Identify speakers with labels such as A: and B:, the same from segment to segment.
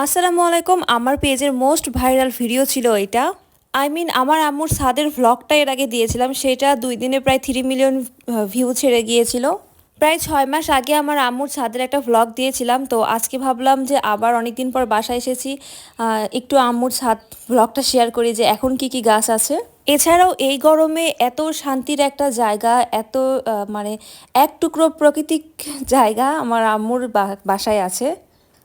A: আসসালামু আলাইকুম। আমার পেজের মোস্ট ভাইরাল ভিডিও ছিল এটা। আমার আম্মুর ছাদের ভ্লগটা এর আগে দিয়েছিলাম। সেটা ২ দিনে প্রায় ৩ মিলিয়ন ভিউ ছেড়ে গিয়েছিল। প্রায় ৬ মাস আগে আমার আম্মুর ছাদের একটা ভ্লগ দিয়েছিলাম। তো আজকে ভাবলাম যে আবার অনেকদিন পর বাসায় এসেছি, একটু আম্মুর ছাদ ভ্লগটা শেয়ার করি যে এখন কি কি গাছ আছে। এছাড়াও এই গরমে এত শান্তির একটা জায়গা, এত মানে এক টুকরো প্রাকৃতিক জায়গা আমার আম্মুর বাসায় আছে।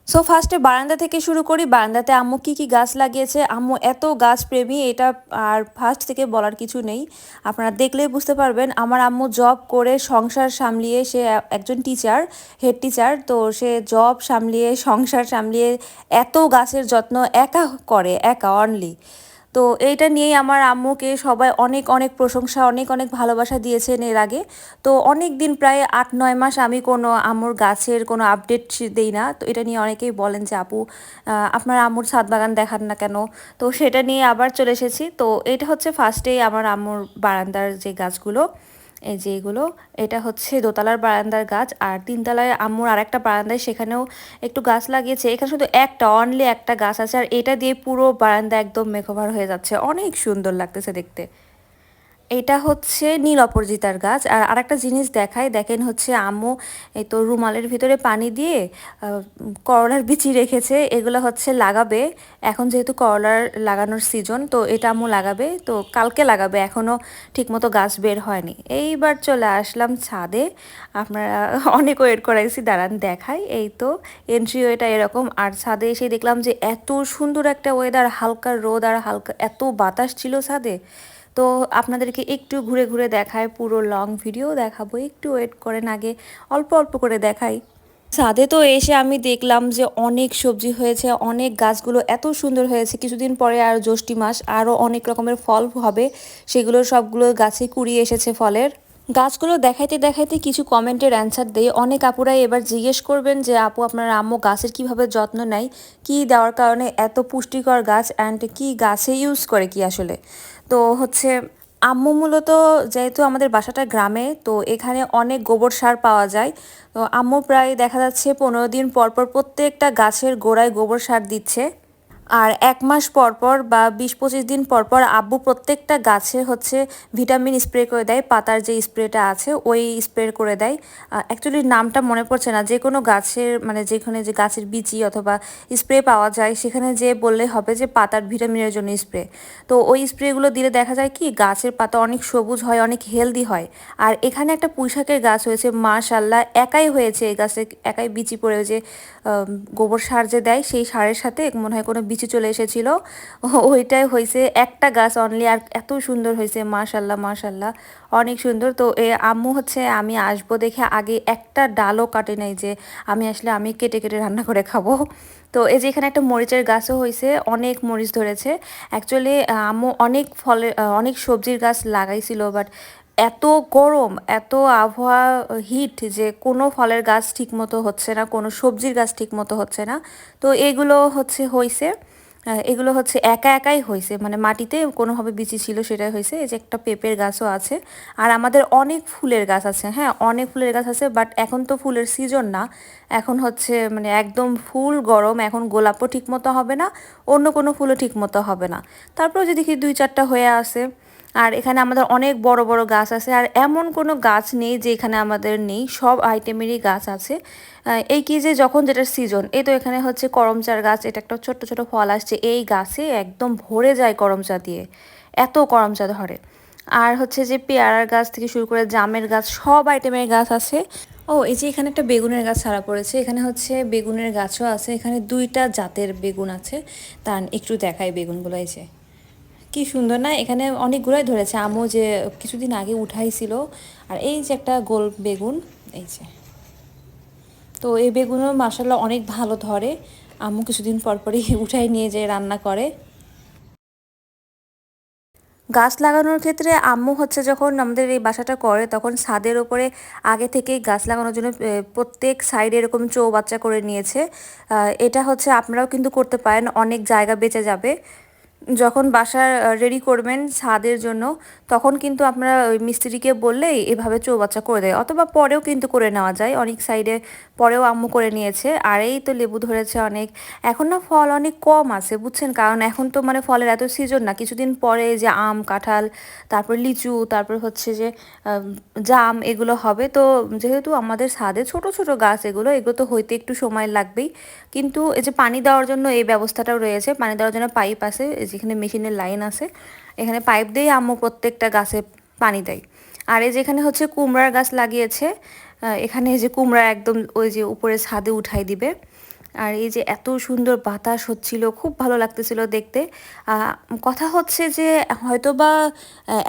A: সো ফার্স্টে বারান্দা থেকে শুরু করি। বারান্দাতে আম্মু কি কি গাছ লাগিয়েছে। আম্মু এত গাছ প্রেমী, এটা আর ফার্স্ট থেকে বলার কিছু নেই, আপনারা দেখলেই বুঝতে পারবেন। আমার আম্মু জব করে সংসার সামলিয়ে, সে একজন টিচার, হেড টিচার, তো সে জব সামলিয়ে সংসার সামলিয়ে এত গাছের যত্ন একা করে, একা অনলি। তো এইটা নিয়েই আমার আম্মুকে সবাই অনেক অনেক প্রশংসা, অনেক অনেক ভালোবাসা দিয়েছেন এর আগে। তো অনেক দিন, প্রায় ৮-৯ মাস আমি কোনো আম্মুর গাছের কোনো আপডেট দেই না। তো এটা নিয়ে অনেকেই বলেন যে আপু, আপনার আম্মুর ছাদ বাগান দেখান না কেন। তো সেটা নিয়ে আবার চলে এসেছি। তো এটা হচ্ছে ফার্স্টেই আমার আম্মুর বারান্দার যে গাছগুলো, এই যে এগুলো, এটা হচ্ছে দোতলার বারান্দার গাছ। আর তিনতলায় আম্মুর আরেকটা বারান্দায়, সেখানেও একটু গাছ লাগিয়েছে। এখানে শুধু একটা, অনলি একটা গাছ আছে, আর এটা দিয়ে পুরো বারান্দা একদম মেকওভার হয়ে যাচ্ছে, অনেক সুন্দর লাগতেছে দেখতে। এটা হচ্ছে নীল অপরাজিতার গাছ। আর আরেকটা জিনিস দেখাই, দেখেন হচ্ছে আম্মু এই তো রুমালের ভিতরে পানি দিয়ে করলার বিচি রেখেছে। এগুলো হচ্ছে লাগাবে এখন, যেহেতু করলার লাগানোর সিজন, তো এটা আম্মু লাগাবে, তো কালকে লাগাবে, এখনও ঠিকমতো গাছ বের হয়নি। এইবার চলে আসলাম ছাদে। আপনারা অনেক ওয়েট করাইছি, দাঁড়ান দেখাই। এই তো এন্ট্রি ওয়েটা এরকম। আর ছাদে এসে দেখলাম যে এত সুন্দর একটা ওয়েদার, হালকা রোদ আর হালকা এত বাতাস ছিল ছাদে। তো আপনাদেরকে একটু ঘুরে ঘুরে দেখায়, পুরো লং ভিডিও দেখাবো, একটু ওয়েট করেন, আগে অল্প অল্প করে দেখাই। ছাদে তো এসে আমি দেখলাম যে অনেক সবজি হয়েছে, অনেক গাছগুলো এত সুন্দর হয়েছে। কিছুদিন পরে আর জ্যৈষ্ঠী মাস, আরও অনেক রকমের ফল হবে, সেগুলো সবগুলো গাছে কুড়িয়ে এসেছে ফলের। গাছগুলো দেখাইতে দেখাইতে কিছু কমেন্টের অ্যান্সার দেই। অনেক আপুরাই এবার জিজ্ঞেস করবেন যে আপু, আপনার আম্মু গাছের কিভাবে যত্ন নেয়, কি দেওয়ার কারণে এত পুষ্টিকর গাছ, অ্যান্ড কি গাছে ইউজ করে কি আসলে। তো হচ্ছে আম্মু মূলত, যেহেতু আমাদের বাসাটা গ্রামে, তো এখানে অনেক গোবর সার পাওয়া যায়। তো আম্মু প্রায় দেখা যাচ্ছে 15 দিন পর পর প্রত্যেকটা গাছের গোড়ায় গোবর সার দিচ্ছে। আর ১ মাস পর পর বা ২০-২৫ দিন পর পর আব্বু প্রত্যেকটা গাছে হচ্ছে ভিটামিন স্প্রে করে দেয়। পাতার যে স্প্রেটা আছে ওই স্প্রে করে দেয়। অ্যাকচুয়ালি নামটা মনে পড়ছে না। যে কোনো গাছের, মানে যেখানে যে গাছের বিচি অথবা স্প্রে পাওয়া যায়, সেখানে যে বললে হবে যে পাতার ভিটামিনের জন্য স্প্রে। তো ওই স্প্রেগুলো দিলে দেখা যায় কি গাছের পাতা অনেক সবুজ হয়, অনেক হেলদি হয়। আর এখানে একটা পুঁইশাকের গাছ হয়েছে, মাশাআল্লাহ, একাই হয়েছে এই গাছে, একাই বিচি পড়ে, যে গোবর সার যে দেয় সেই সারের সাথে মনে হয় কোনো বিচি চলে এসেছিল, ওইটাই হয়েছে একটা গাছ অনলি। আর এত সুন্দর হয়েছে, মাশাল্লাহ মাশাল্লাহ, অনেক সুন্দর। তো আম্মু হচ্ছে আমি আসবো দেখে আগে একটা ডালও কাটে নাই, যে আমি আসলে আমি কেটে কেটে রান্না করে খাবো। তো এই যে এখানে একটা মরিচের গাছও হয়েছে, অনেক মরিচ ধরেছে। অ্যাকচুয়ালি আম্মু অনেক ফলের, অনেক সবজির গাছ লাগাইছিল, বাট এত গরম, এত আবহাওয়া হিট, যে কোনো ফলের গাছ ঠিকমতো হচ্ছে না, কোনো সবজির গাছ ঠিকমতো হচ্ছে না। তো এগুলো হয়েছে, এগুলো হচ্ছে একা একাই হয়েছে, মানে মাটিতে কোনোভাবে বিচি ছিল সেটাই হয়েছে। এই যে একটা পেঁপের গাছও আছে। আর আমাদের অনেক ফুলের গাছ আছে, হ্যাঁ অনেক ফুলের গাছ আছে, বাট এখন তো ফুলের সিজন না। এখন হচ্ছে মানে একদম ফুল গরম, এখন গোলাপও ঠিকমতো হবে না, অন্য কোনো ফুলও ঠিকমতো হবে না। তারপরেও যদি দেখি ২-৪টা হয়ে আসে। আর এখানে আমাদের অনেক বড় বড় গাছ আছে, আর এমন কোনো গাছ নেই যে এখানে আমাদের নেই, সব আইটেমেরই গাছ আছে। এই কি যে যখন যেটার সিজন, এই তো এখানে হচ্ছে করমচার গাছ, এটা একটা ছোট্ট ছোট ফল আসছে, এই গাছে একদম ভরে যায় করমচা দিয়ে, এত করমচা ধরে। আর হচ্ছে যে পেয়ারার গাছ থেকে শুরু করে জামের গাছ, সব আইটেমের গাছ আছে। ও এই যে এখানে একটা বেগুনের গাছ ছাড়া পড়েছে, এখানে হচ্ছে বেগুনের গাছও আছে, এখানে 2টা জাতের বেগুন আছে। তা একটু দেখাই বেগুনগুলো, এই যে কি সুন্দর না, এখানে অনেকগুলাই ধরেছে। আম্মু যে কিছুদিন আগে উঠাইছিল। আর এই যে একটা গোল বেগুন, এই যে, তো এই বেগুনও মাশাআল্লাহ অনেক ভালো ধরে। আম্মু কিছুদিন পর পরই উঠাই নিয়ে যায় রান্না করে। গাছ লাগানোর ক্ষেত্রে আম্মু হচ্ছে যখন আমাদের এই বাসাটা করে, তখন ছাদের ওপরে আগে থেকেই গাছ লাগানোর জন্য প্রত্যেক সাইডে এরকম চৌবাচ্চা করে নিয়েছে। এটা হচ্ছে আপনারাও কিন্তু করতে পারেন, অনেক জায়গা বেঁচে যাবে। যখন বাসা রেডি করবেন ছাদের জন্য তখন কিন্তু আপনারা ওই মিস্ত্রিকে বললেই এভাবে চৌবাচ্চা করে দেয়, অথবা পরেও কিন্তু করে নেওয়া যায়। অনেক সাইডে পরেও আম্মু করে নিয়েছে। আর এই তো লেবু ধরেছে অনেক। এখন না ফল অনেক কম আছে বুঝছেন, কারণ এখন তো মানে ফলের এত সিজন না। কিছুদিন পরে যে আম কাঁঠাল, তারপর লিচু, তারপর হচ্ছে যে জাম, এগুলো হবে। তো যেহেতু আমাদের ছাদে ছোট ছোট গাছ, এগুলো তো হইতে একটু সময় লাগবেই। কিন্তু এই যে পানি দেওয়ার জন্য এই ব্যবস্থাটাও রয়েছে, পানি দেওয়ার জন্য পাইপ আছে, যেখানে মেশিনের লাইন আছে, এখানে পাইপ দিয়ে আম্মু প্রত্যেকটা গাছে পানি দেয়। আর এই যেখানে হচ্ছে কুমড়ার গাছ লাগিয়েছে, এখানে যে কুমড়া একদম ওই যে উপরে ছাদে উঠাই দিবে। আর এই যে এত সুন্দর বাতাস হচ্ছিল, খুব ভালো লাগতেছিল দেখতে। কথা হচ্ছে যে হয়তোবা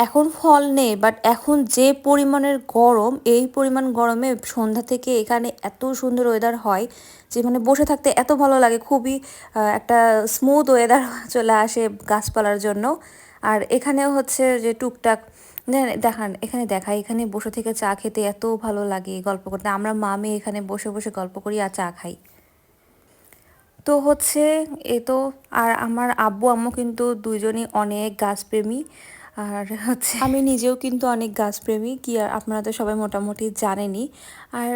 A: এখন ফল নেই, বাট এখন যে পরিমাণের গরম, এই পরিমাণ গরমে সন্ধ্যা থেকে এখানে এত সুন্দর ওয়েদার হয় যে মানে বসে থাকতে এত ভালো লাগে। খুবই একটা স্মুথ ওয়েদার চলে আসে গাছপালার জন্য। আর এখানেও হচ্ছে যে টুকটাক দেখান, এখানে দেখাই, এখানে বসে থেকে চা খেতে এত ভালো লাগে, গল্প করতে। আমরা মামে এখানে বসে বসে গল্প করি আর চা খাই। তো হচ্ছে এ তো। আর আমার আব্বু আম্মু কিন্তু দুইজনই অনেক গাছপ্রেমী। আর হচ্ছে আমি নিজেও কিন্তু অনেক গাছপ্রেমী, কি আর আপনারা তো সবাই মোটামুটি জানেনই। আর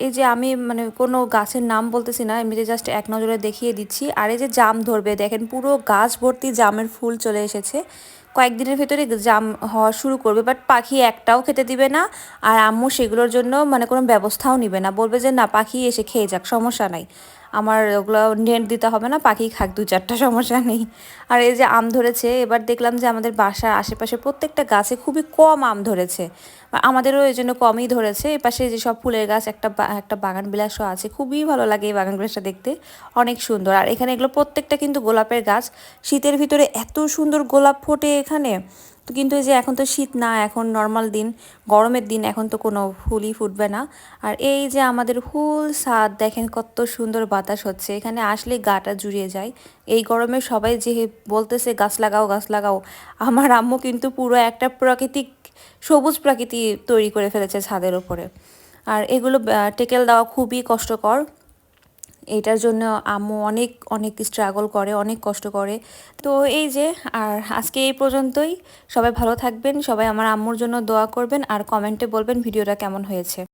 A: এই যে আমি মানে কোনো গাছের নাম বলতেছি না, এমনিতে জাস্ট এক নজরে দেখিয়ে দিচ্ছি। আর এই যে জাম ধরবে, দেখেন পুরো গাছ ভর্তি জামের ফুল চলে এসেছে। কয়েকদিনের ভেতরে জাম হওয়া শুরু করবে, বাট পাখি একটাও খেতে দিবে না। আর আম্মু সেগুলোর জন্য মানে কোনো ব্যবস্থাও নিবে না, বলবে যে না, পাখি এসে খেয়ে যাক, সমস্যা নাই, আমার ওগুলো নেট দিতে হবে না, পাখি খাক দু চারটা, সমস্যা নেই। আর এই যে আম ধরেছে, এবার দেখলাম যে আমাদের বাসার আশেপাশে প্রত্যেকটা গাছে খুবই কম আম ধরেছে। আমাদেরও এই জন্য কমই ধরেছে। এই পাশে যে সব ফুলের গাছ, একটা বাগান বিলাসও আছে, খুবই ভালো লাগে এই বাগান বিলাসটা দেখতে, অনেক সুন্দর। আর এখানে এগুলো প্রত্যেকটা কিন্তু গোলাপের গাছ। শীতের ভিতরে এত সুন্দর গোলাপ ফোটে এখানে। তো কিন্তু এই যে এখন তো শীত না, এখন নর্মাল দিন, গরমের দিন, এখন তো কোনো ফুলই ফুটবে না। আর এই যে আমাদের ফুল ছাদ, দেখেন কত সুন্দর বাতাস হচ্ছে, এখানে আসলে গাটা জুড়িয়ে যায়। এই গরমে সবাই যে বলতেছে গাছ লাগাও গাছ লাগাও, আমার আম্মু কিন্তু পুরো একটা প্রাকৃতিক সবুজ প্রকৃতি তৈরি করে ফেলেছে ছাদের উপরে। আর এগুলো টেকেল দেওয়া খুবই কষ্টকর, এটার জন্য আম্মু অনেক অনেক স্ট্রাগল করে, অনেক কষ্ট করে। তো এই যে, আর আজকে এই পর্যন্তই। সবাই ভালো থাকবেন, সবাই আমার আম্মুর জন্য দোয়া করবেন, আর কমেন্টে বলবেন ভিডিওটা কেমন হয়েছে।